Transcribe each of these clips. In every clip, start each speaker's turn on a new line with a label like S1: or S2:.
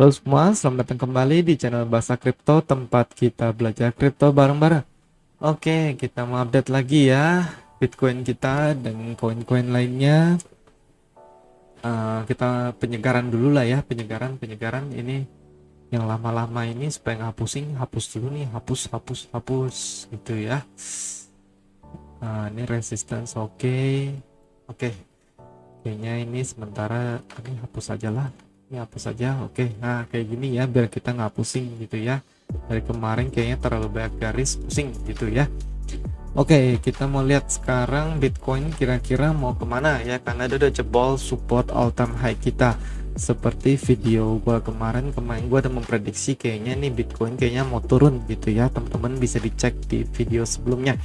S1: Halo semua, selamat datang kembali di channel Bahasa Kripto, tempat kita belajar kripto bareng-bareng. Oke, kita mau update lagi ya Bitcoin kita dan koin-koin lainnya. Kita penyegaran dulu lah ya, penyegaran ini yang lama-lama ini supaya nggak pusing, hapus dulu nih, hapus gitu ya. Ini resistance oke. Kayaknya ini sementara ini hapus aja lah. Ini hapus aja. Oke. Nah, kayak gini ya biar kita nggak pusing gitu ya. Dari kemarin kayaknya terlalu banyak garis pusing gitu ya. Oke, kita mau lihat sekarang Bitcoin kira-kira mau kemana ya, karena dia udah jebol support all time high kita. Seperti video gua kemarin gua ada memprediksi kayaknya nih Bitcoin kayaknya mau turun gitu ya. Teman-teman bisa dicek di video sebelumnya.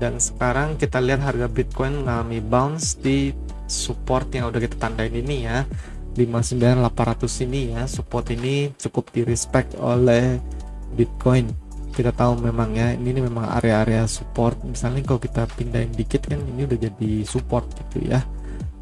S1: Dan sekarang kita lihat harga Bitcoin mengalami bounce di support yang udah kita tandain ini ya, 59.800 ini ya. Support ini cukup di respect oleh Bitcoin. Kita tahu memang ya ini memang area-area support. Misalnya kalau kita pindahin dikit kan ini udah jadi support gitu ya.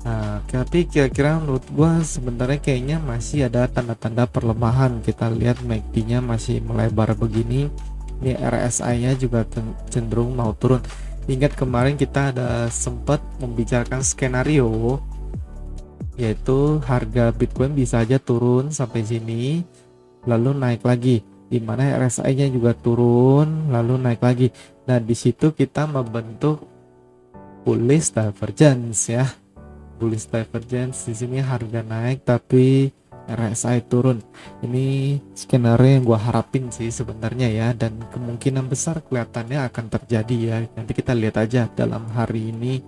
S1: Nah, tapi kira-kira menurut gua sebenarnya kayaknya masih ada tanda-tanda perlemahan. Kita lihat MACD-nya masih melebar begini. Ini RSI-nya juga cenderung mau turun. Ingat kemarin kita ada sempat membicarakan skenario, yaitu harga Bitcoin bisa aja turun sampai sini lalu naik lagi, dimana RSI-nya juga turun lalu naik lagi. Nah, di situ kita membentuk bullish divergence ya. Bullish divergence di sini harga naik tapi RSI turun. Ini skenario yang gua harapin sih sebenarnya ya, dan kemungkinan besar kelihatannya akan terjadi ya. Nanti kita lihat aja dalam hari ini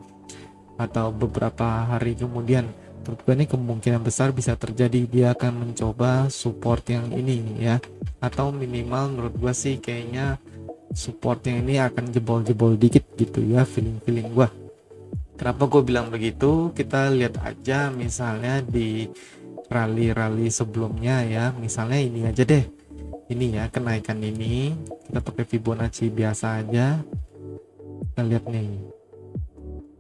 S1: atau beberapa hari kemudian. Menurut gue ini kemungkinan besar bisa terjadi, dia akan mencoba support yang ini ya, atau minimal menurut gue sih kayaknya support yang ini akan jebol-jebol dikit gitu ya, feeling gua. Kenapa gue bilang begitu? Kita lihat aja misalnya di rally-rally sebelumnya ya. Misalnya ini aja deh. Ini ya, kenaikan ini. Kita pakai Fibonacci biasa aja. Kita lihat nih.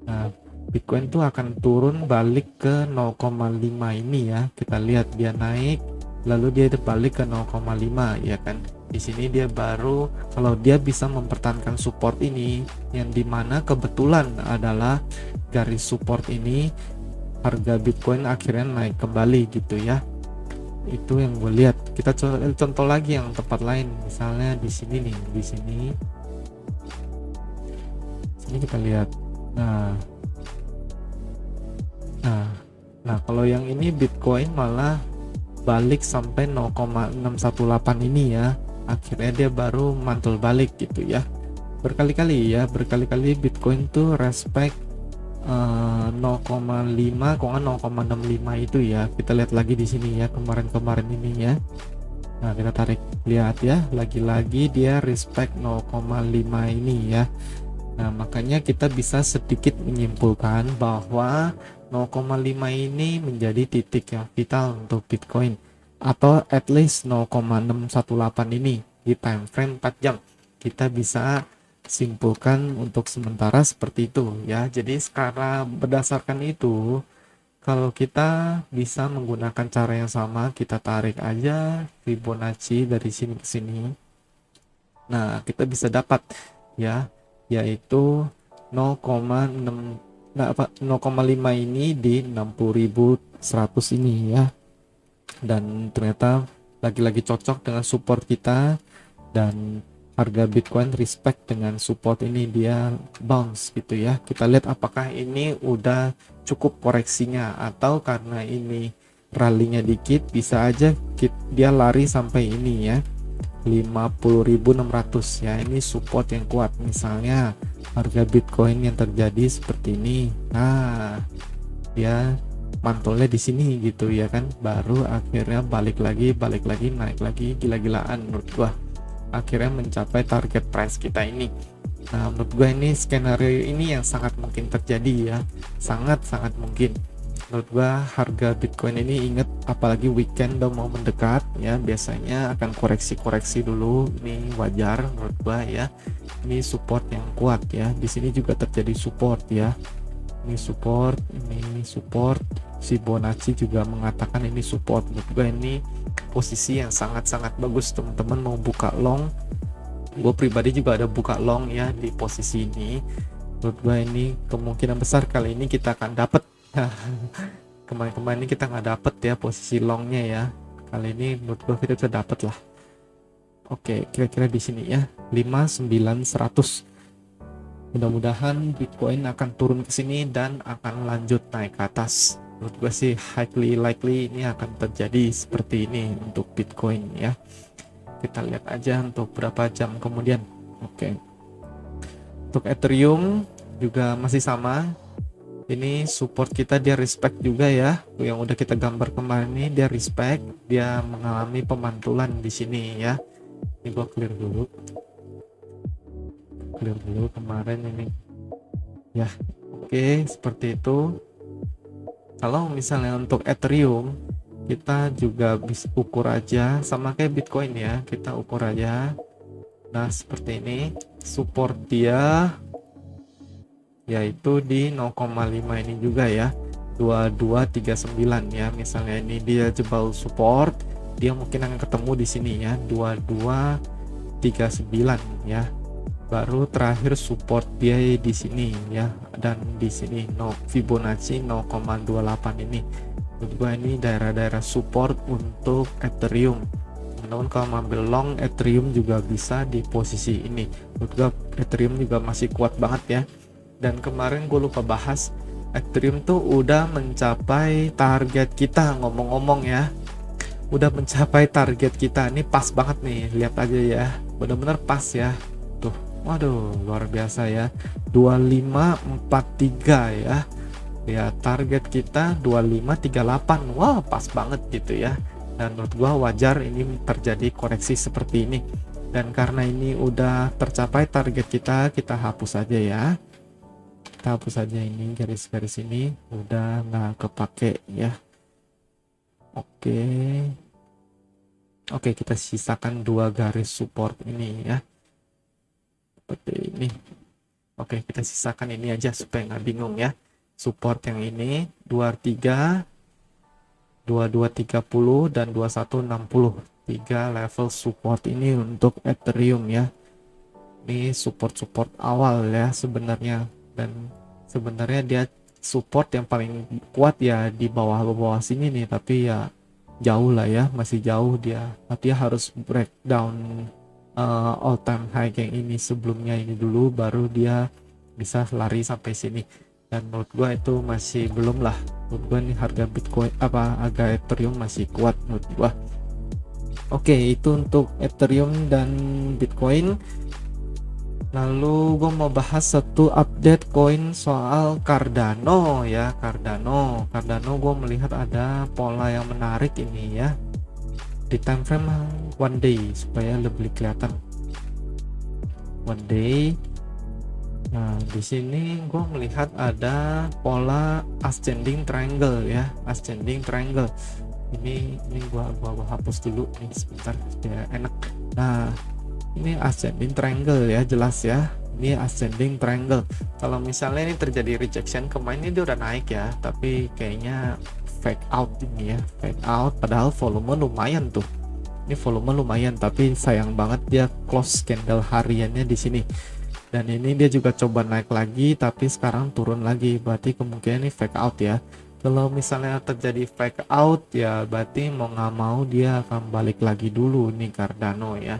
S1: Nah, Bitcoin tuh akan turun balik ke 0,5 ini ya. Kita lihat dia naik, lalu dia balik ke 0,5 ya kan. Di sini dia baru, kalau dia bisa mempertahankan support ini, yang dimana kebetulan adalah garis support ini, harga Bitcoin akhirnya naik kembali gitu ya. Itu yang gue lihat. Kita contoh lagi yang tempat lain, misalnya di sini nih, di sini kita lihat. Nah, nah kalau yang ini Bitcoin malah balik sampai 0,618 ini ya. Akhirnya dia baru mantul balik gitu ya. Berkali-kali Bitcoin tuh respect 0,5 kok 0,65 itu ya. Kita lihat lagi di sini ya, kemarin ini ya. Nah, kita tarik, lihat ya, lagi-lagi dia respect 0,5 ini ya. Nah, makanya kita bisa sedikit menyimpulkan bahwa 0,5 ini menjadi titik yang vital untuk Bitcoin, atau at least 0,618 ini di time frame 4 jam. Kita bisa simpulkan untuk sementara seperti itu ya. Jadi sekarang berdasarkan itu, kalau kita bisa menggunakan cara yang sama, kita tarik aja Fibonacci dari sini ke sini. Nah, kita bisa dapat ya, yaitu 0,6 nah apa 0,5 ini di 60.100 ini ya. Dan ternyata lagi-lagi cocok dengan support kita, dan harga Bitcoin respect dengan support ini, dia bounce gitu ya. Kita lihat apakah ini udah cukup koreksinya, atau karena ini rally-nya dikit bisa aja dia lari sampai ini ya, 50.600 ya. Ini support yang kuat. Misalnya harga Bitcoin yang terjadi seperti ini, nah dia mantulnya di sini gitu ya kan, baru akhirnya balik lagi naik lagi gila-gilaan menurut gua, akhirnya mencapai target price kita ini. Nah, menurut gua ini skenario ini yang sangat mungkin terjadi ya, sangat mungkin. Menurut gua harga Bitcoin ini, inget apalagi weekend udah mau mendekat ya, biasanya akan koreksi dulu. Ini wajar menurut gua ya. Ini support yang kuat ya. Di sini juga terjadi support ya. Ini support. Fibonacci juga mengatakan ini support. Menurut gua ini posisi yang sangat-sangat bagus. Teman-teman mau buka long, gue pribadi juga ada buka long ya di posisi ini. Menurut gue ini kemungkinan besar kali ini kita akan dapat. Kemarin-kemarin ini kita nggak dapet ya posisi longnya ya. Kali ini menurut gue kita bisa dapet lah. Oke, kira-kira di sini ya 59100. Mudah-mudahan Bitcoin akan turun ke sini dan akan lanjut naik ke atas. Menurut gue sih highly likely ini akan terjadi seperti ini untuk Bitcoin ya. Kita lihat aja untuk berapa jam kemudian. Oke. Untuk Ethereum juga masih sama. Ini support kita dia respect juga ya. Yang udah kita gambar kemarin ini dia respect, dia mengalami pemantulan di sini ya. Ini gua clear dulu kemarin ini ya. Oke, seperti itu. Kalau misalnya untuk Ethereum kita juga bisa ukur aja sama kayak Bitcoin ya, kita ukur aja. Nah seperti ini support dia yaitu di 0,5 ini juga ya, 2239 ya. Misalnya ini dia jebol support, dia mungkin akan ketemu di sini ya 2239 ya. Baru terakhir support dia di sini ya, dan di sini Fibonacci 0,28 ini. Menurut gua ini daerah-daerah support untuk Ethereum. Teman-teman kalau ngambil long Ethereum juga bisa di posisi ini. Menurut gua Ethereum juga masih kuat banget ya. Dan kemarin gue lupa bahas, Ethereum tuh udah mencapai target kita, ngomong-ngomong ya, udah mencapai target kita. Ini pas banget nih, lihat aja ya, bener-bener pas ya. Tuh, waduh luar biasa ya, 2543 ya. Ya target kita 2538, wah pas banget gitu ya. Dan menurut gua wajar ini terjadi koreksi seperti ini. Dan karena ini udah tercapai target kita hapus aja ya. Kita hapus saja ini garis-garis ini, udah nggak kepake ya. Oke, kita sisakan 2 garis support ini ya, seperti ini. Oke, kita sisakan ini aja supaya nggak bingung ya. Support yang ini 23, 2230 dan 2160, 3 level support ini untuk Ethereum ya. Ini support awal ya sebenarnya, dan sebenarnya dia support yang paling kuat ya di bawah sini nih, tapi ya jauh lah ya, masih jauh dia. Tapi dia harus breakdown all time high yang ini sebelumnya ini dulu, baru dia bisa lari sampai sini. Dan menurut gua itu masih belum lah. Menurut gua nih harga Bitcoin harga Ethereum masih kuat menurut gua. Oke, itu untuk Ethereum dan Bitcoin. Lalu gue mau bahas satu update koin soal Cardano ya. Cardano gue melihat ada pola yang menarik ini ya, di time frame one day supaya lebih kelihatan one day. Nah di sini gue melihat ada pola ascending triangle ya, ascending triangle. Ini gua hapus dulu nih sebentar supaya enak. Nah ini ascending triangle ya, jelas ya, ini ascending triangle. Kalau misalnya ini terjadi rejection, kemarin ini dia udah naik ya, tapi kayaknya fake out ini ya, fake out. Padahal volume lumayan tuh, ini volume lumayan, tapi sayang banget dia close candle hariannya di sini. Dan ini dia juga coba naik lagi, tapi sekarang turun lagi, berarti kemungkinan ini fake out ya. Kalau misalnya terjadi fake out ya, berarti mau nggak mau dia akan balik lagi dulu nih Cardano ya.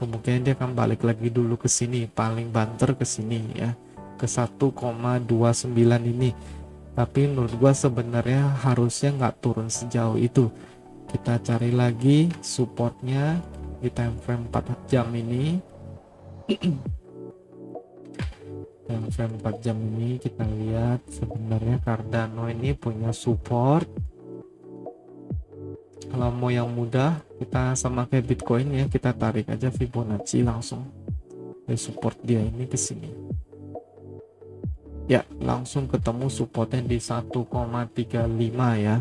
S1: Kemungkinan dia akan balik lagi dulu ke sini, paling banter ke sini ya, ke 1,29 ini. Tapi menurut gua sebenarnya harusnya nggak turun sejauh itu. Kita cari lagi supportnya di time frame 4 jam ini. Time frame 4 jam ini kita lihat sebenarnya Cardano ini punya support. Kalau mau yang mudah, kita sama kayak Bitcoin ya, kita tarik aja Fibonacci langsung dari support dia ini ke sini. Ya, langsung ketemu supportnya di 1,35 ya.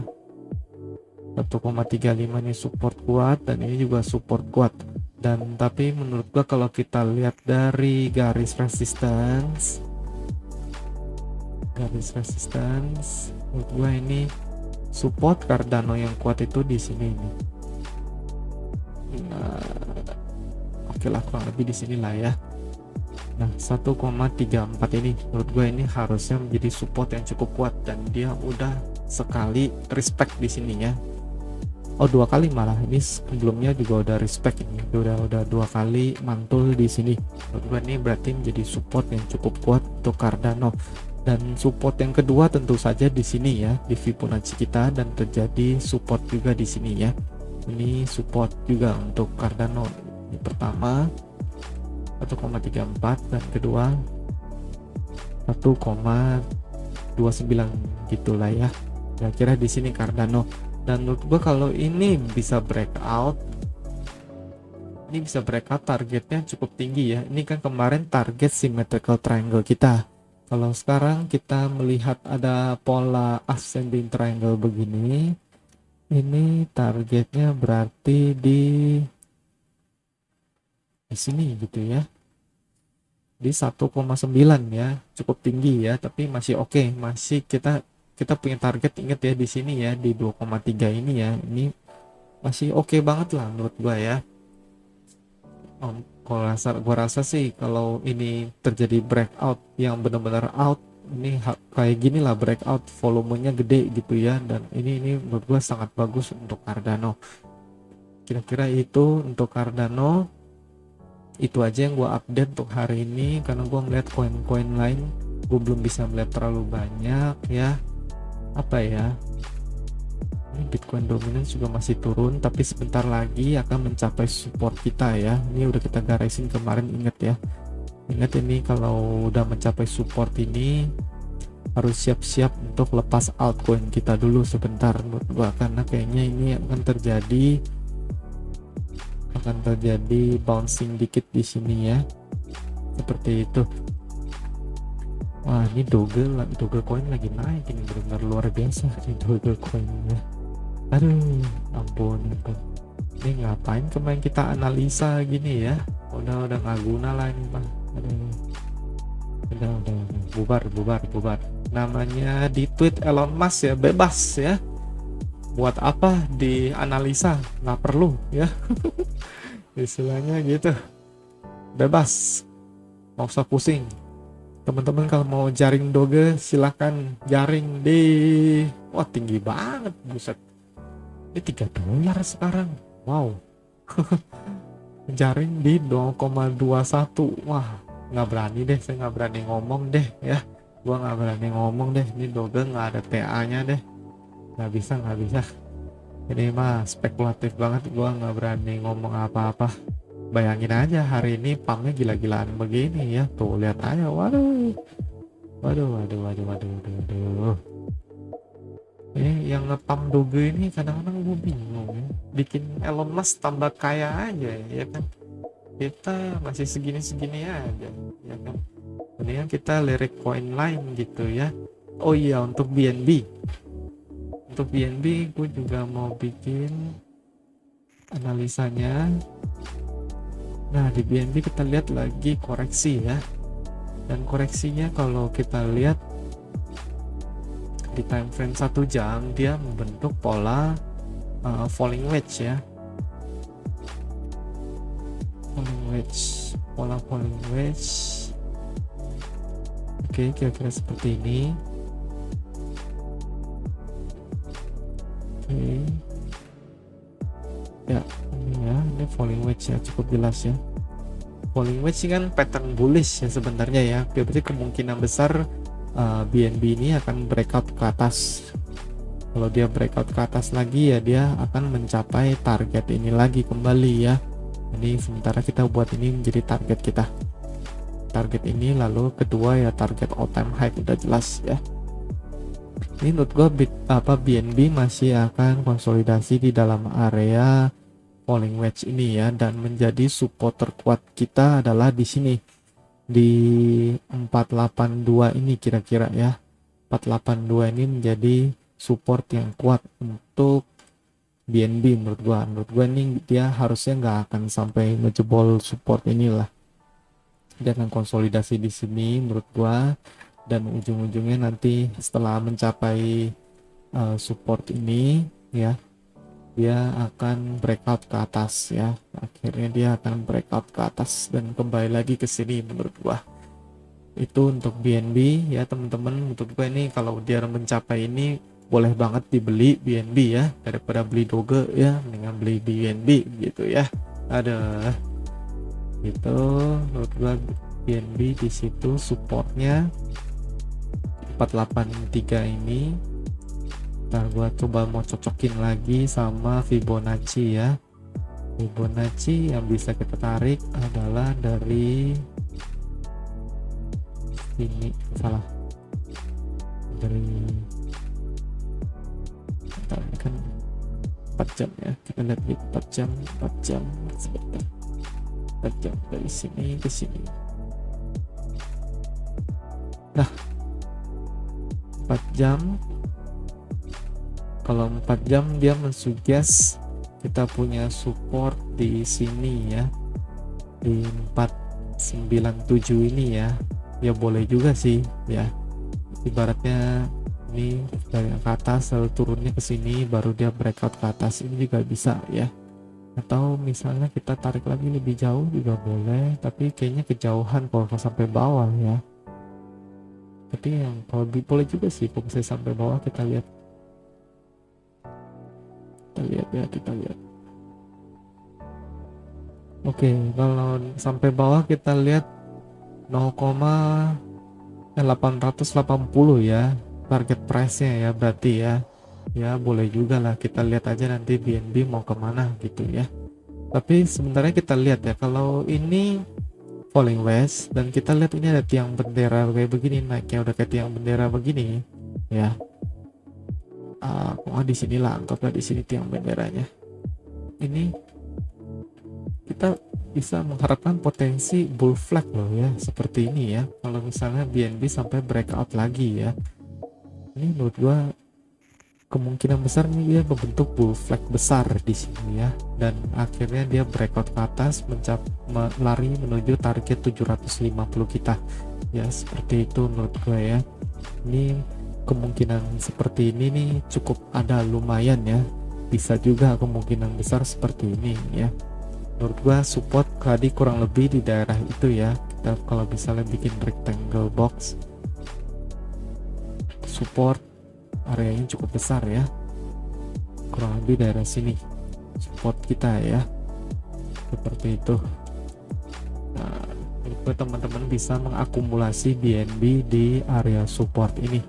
S1: 1,35 ini support kuat, dan ini juga support kuat. Dan tapi menurut gua kalau kita lihat dari garis resistance, menurut gua ini support Cardano yang kuat itu di sini nih. Oke lah, kurang lebih di sinilah ya. Nah, 1,34 ini menurut gue ini harusnya menjadi support yang cukup kuat, dan dia udah sekali respect di sini ya. Oh, dua kali malah. Ini sebelumnya juga udah respect ini. Udah dua kali mantul di sini. Menurut gue ini berarti menjadi support yang cukup kuat untuk Cardano. Dan support yang kedua tentu saja di sini ya, di Fibonacci kita, dan terjadi support juga di sini ya. Ini support juga untuk Cardano. Ini pertama 1,34 dan kedua 1,29 gitulah ya. Kira-kira di sini Cardano. Dan menurut gua kalau ini bisa breakout, targetnya cukup tinggi ya. Ini kan kemarin target symmetrical triangle kita. Kalau sekarang kita melihat ada pola ascending triangle begini, ini targetnya berarti di sini gitu ya, di 1,9 ya, cukup tinggi ya, tapi masih oke. Masih kita punya target, ingat ya, di sini ya, di 2,3 ini ya. Ini masih oke banget lah menurut gua ya. Gua rasa sih kalau ini terjadi breakout yang benar-benar out, ini kayak gini lah, breakout volumenya gede gitu ya, dan ini menurut gua sangat bagus untuk Cardano. Kira-kira itu untuk Cardano. Itu aja yang gue update untuk hari ini, karena gue melihat koin-koin lain gue belum bisa melihat terlalu banyak ya. Apa ya, ini Bitcoin dominance juga masih turun, tapi sebentar lagi akan mencapai support kita ya. Ini udah kita garisin kemarin, ingat ya, ingat ini kalau udah mencapai support ini harus siap-siap untuk lepas altcoin kita dulu sebentar menurut gue, karena kayaknya ini akan terjadi bouncing dikit di sini ya, seperti itu. Wah, ini Dogecoin lagi naik, ini benar-benar luar biasa ini Dogecoinnya. Aduh, ampun. Ini ngapain kemarin kita analisa gini ya? Udah nggak guna lah ini mah. Aduh. Udah bubar. Namanya di tweet Elon Musk ya, bebas ya. Buat apa dianalisa? Nggak perlu ya. Istilahnya gitu, bebas, mau usah pusing. Teman-teman kalau mau jaring Doge silahkan jaring di, wah tinggi banget, buset, ini $3 sekarang, wow. Jaring di 0,21. Wah, nggak berani deh, saya nggak berani ngomong deh ya, gua nggak berani ngomong deh, ini Doge nggak ada TA nya deh, nggak bisa. Ini mah spekulatif banget, gua nggak berani ngomong apa-apa. Bayangin aja hari ini pumpnya gila-gilaan begini ya, tuh lihat aja, waduh. Ini yang ngepump Doge ini kadang-kadang gue bingung ya, bikin Elon Musk tambah kaya aja ya kan, kita masih segini-segini aja ya kan. Kemudian kita lirik koin lain gitu ya. Oh iya, untuk BNB gue juga mau bikin analisanya. Nah, di BNB kita lihat lagi koreksi ya, dan koreksinya kalau kita lihat di time frame 1 jam dia membentuk pola falling wedge ya, pola falling wedge. Oke, kira-kira seperti ini. Ya, ini falling wedge ya, cukup jelas ya. Falling wedge kan pattern bullish ya sebenarnya ya. Berarti kemungkinan besar BNB ini akan breakout ke atas. Kalau dia breakout ke atas lagi ya, dia akan mencapai target ini lagi kembali ya. Ini sementara kita buat ini menjadi target kita. Target ini, lalu kedua ya target all time high, udah jelas ya. Ini menurut gua BNB masih akan konsolidasi di dalam area falling wedge ini ya, dan menjadi support terkuat kita adalah di sini di 482 ini kira-kira ya. 482 ini menjadi support yang kuat untuk BNB menurut gua ini dia harusnya nggak akan sampai ngejebol support inilah. Dia akan konsolidasi di sini menurut gua, dan ujung-ujungnya nanti setelah mencapai support ini ya, dia akan breakout ke atas ya. Akhirnya dia akan breakout ke atas dan kembali lagi ke sini menurut gua. Itu untuk BNB ya teman-teman. Menurut gua ini kalau dia mencapai ini boleh banget dibeli BNB ya, daripada beli Doge ya, mendingan beli BNB gitu ya. Ada gitu menurut gua. BNB di situ supportnya 483 ini. Ntar gua coba mau cocokin lagi sama Fibonacci ya. Fibonacci yang bisa kita tarik adalah dari ini, salah, dari bentar, ini kan 4 jam ya, kita lihat di 4 jam sebentar. 4 jam dari sini ke sini. Nah 4 jam, kalau 4 jam dia mensuggest kita punya support di sini ya, di 497 ini ya. Ya boleh juga sih ya, ibaratnya ini dari ke atas lalu turunnya ke sini baru dia breakout ke atas, ini juga bisa ya. Atau misalnya kita tarik lagi lebih jauh juga boleh, tapi kayaknya kejauhan kalau sampai bawah ya. Tapi yang kalau boleh juga sih kalau misalnya sampai bawah. Kita lihat ya, kita lihat. Oke, kalau sampai bawah kita lihat 0,880 ya target price-nya ya, berarti ya. Ya boleh juga lah, kita lihat aja nanti BNB mau kemana gitu ya. Tapi sebenarnya kita lihat ya, kalau ini falling wedge dan kita lihat ini ada tiang bendera kayak begini, naiknya udah kayak tiang bendera begini ya. Di sinilah, anggaplah di sini tiang benderanya. Ini kita bisa mengharapkan potensi bull flag loh ya, seperti ini ya. Kalau misalnya BNB sampai breakout lagi ya, ini menurut gua kemungkinan besar nih dia membentuk bull flag besar di sini ya, dan akhirnya dia breakout ke atas lari menuju target 750 kita ya, seperti itu menurut gue ya. Ini kemungkinan seperti ini nih cukup ada, lumayan ya, bisa juga kemungkinan besar seperti ini ya. Menurut gue support tadi kurang lebih di daerah itu ya. Kita kalau misalnya bikin rectangle box, support areanya cukup besar ya, kurang lebih daerah sini support kita ya, seperti itu. Nah, itu teman-teman bisa mengakumulasi BNB di area support ini.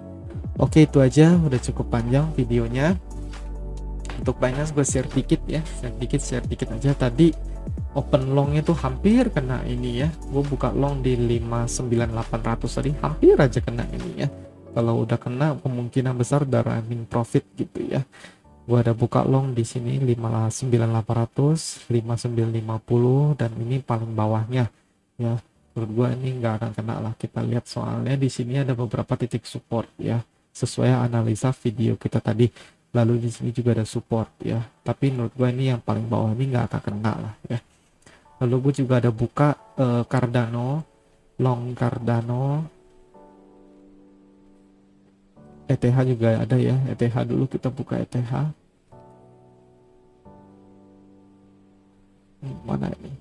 S1: Oke, itu aja, udah cukup panjang videonya. Untuk Binance gue share dikit ya, share dikit aja. Tadi open longnya tuh hampir kena ini ya, gue buka long di 59800 tadi, hampir aja kena ini ya. Kalau udah kena kemungkinan besar udah running profit gitu ya. Gua ada buka long di sini 59800, 5950, dan ini paling bawahnya ya. Menurut gua ini nggak akan kena lah. Kita lihat soalnya di sini ada beberapa titik support ya, sesuai analisa video kita tadi. Lalu di sini juga ada support ya. Tapi menurut gua ini yang paling bawah ini nggak akan kena lah ya. Lalu gue juga ada buka Cardano, long Cardano. ETH juga ada ya, ETH dulu kita buka ETH. Mana ini?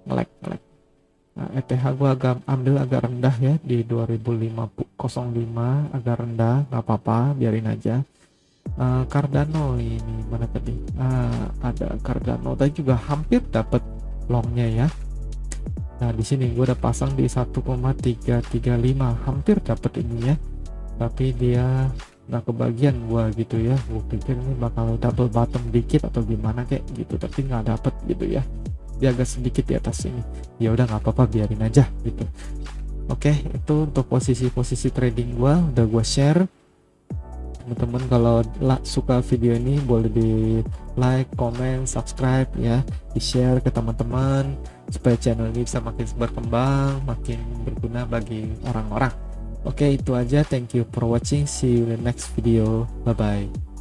S1: Ngelek. Nah, ETH gua ambil agak rendah ya, di 2505 agak rendah, nggak apa-apa, biarin aja. Cardano ini mana tadi? Ada Cardano tadi juga hampir dapat longnya ya. Nah di sini gue udah pasang di 1,335, hampir dapat ini ya. Tapi dia nggak kebagian gua gitu ya. Gue pikir ini bakal double bottom dikit atau gimana kayak gitu, tapi nggak dapet gitu ya. Dia agak sedikit di atas ini. Ya udah nggak apa-apa, biarin aja gitu. Oke, itu untuk posisi-posisi trading gua udah gua share. Teman-teman kalau suka video ini boleh di like, comment, subscribe ya, di share ke teman-teman supaya channel ini bisa makin berkembang, makin berguna bagi orang-orang. Oke, itu aja. Thank you for watching. See you in the next video. Bye bye.